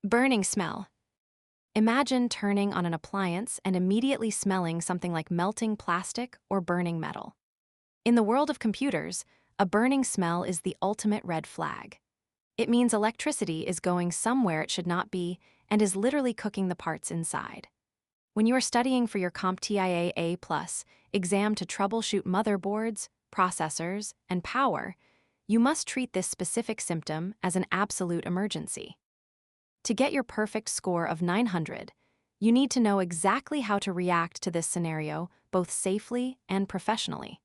Burning smell. Imagine turning on an appliance and immediately smelling something like melting plastic or burning metal. In the world of computers, a burning smell is the ultimate red flag. It means electricity is going somewhere it should not be and is literally cooking the parts inside. When you are studying for your CompTIA A+ exam to troubleshoot motherboards, processors, and power, you must treat this specific symptom as an absolute emergency. To get your perfect score of 900, you need to know exactly how to react to this scenario both safely and professionally.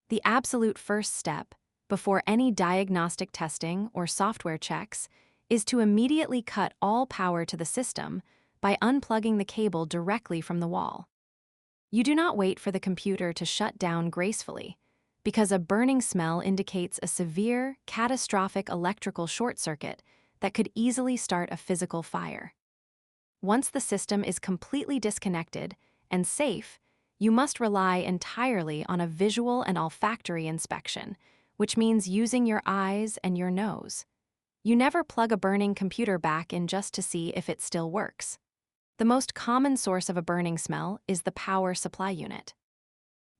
The absolute first step, before any diagnostic testing or software checks, is to immediately cut all power to the system by unplugging the cable directly from the wall. You do not wait for the computer to shut down gracefully, because a burning smell indicates a severe, catastrophic electrical short circuit that could easily start a physical fire. Once the system is completely disconnected and safe, you must rely entirely on a visual and olfactory inspection, which means using your eyes and your nose. You never plug a burning computer back in just to see if it still works. The most common source of a burning smell is the power supply unit.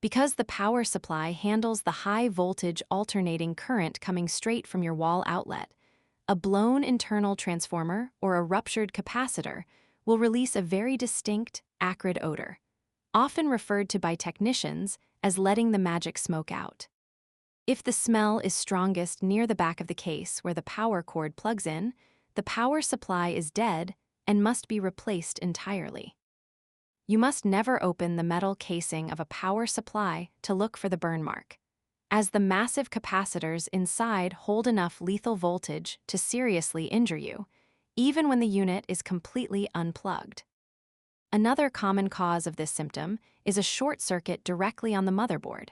Because the power supply handles the high-voltage alternating current coming straight from your wall outlet, a blown internal transformer or a ruptured capacitor will release a very distinct, acrid odor, often referred to by technicians as letting the magic smoke out. If the smell is strongest near the back of the case where the power cord plugs in, the power supply is dead and must be replaced entirely. You must never open the metal casing of a power supply to look for the burn mark, as the massive capacitors inside hold enough lethal voltage to seriously injure you, even when the unit is completely unplugged. Another common cause of this symptom is a short circuit directly on the motherboard.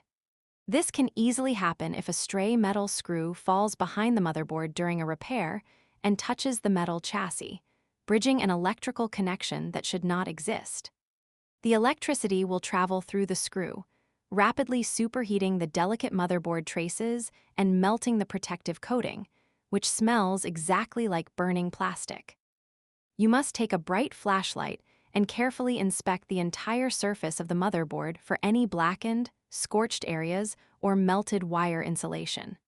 This can easily happen if a stray metal screw falls behind the motherboard during a repair and touches the metal chassis, bridging an electrical connection that should not exist. The electricity will travel through the screw, rapidly superheating the delicate motherboard traces and melting the protective coating, which smells exactly like burning plastic. You must take a bright flashlight and carefully inspect the entire surface of the motherboard for any blackened, scorched areas or melted wire insulation.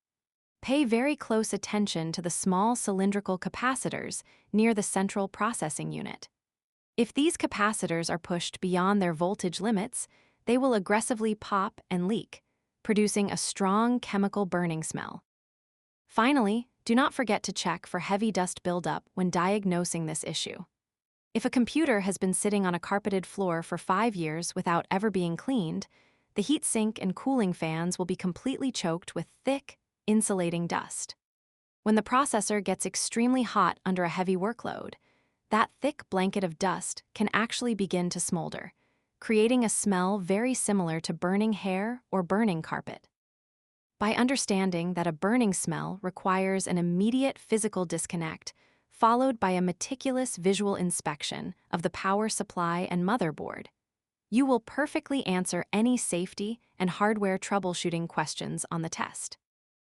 Pay very close attention to the small cylindrical capacitors near the central processing unit. If these capacitors are pushed beyond their voltage limits, they will aggressively pop and leak, producing a strong chemical burning smell. Finally, do not forget to check for heavy dust buildup when diagnosing this issue. If a computer has been sitting on a carpeted floor for 5 years without ever being cleaned, the heatsink and cooling fans will be completely choked with thick, insulating dust. When the processor gets extremely hot under a heavy workload, that thick blanket of dust can actually begin to smolder, creating a smell very similar to burning hair or burning carpet. By understanding that a burning smell requires an immediate physical disconnect, followed by a meticulous visual inspection of the power supply and motherboard, you will perfectly answer any safety and hardware troubleshooting questions on the test.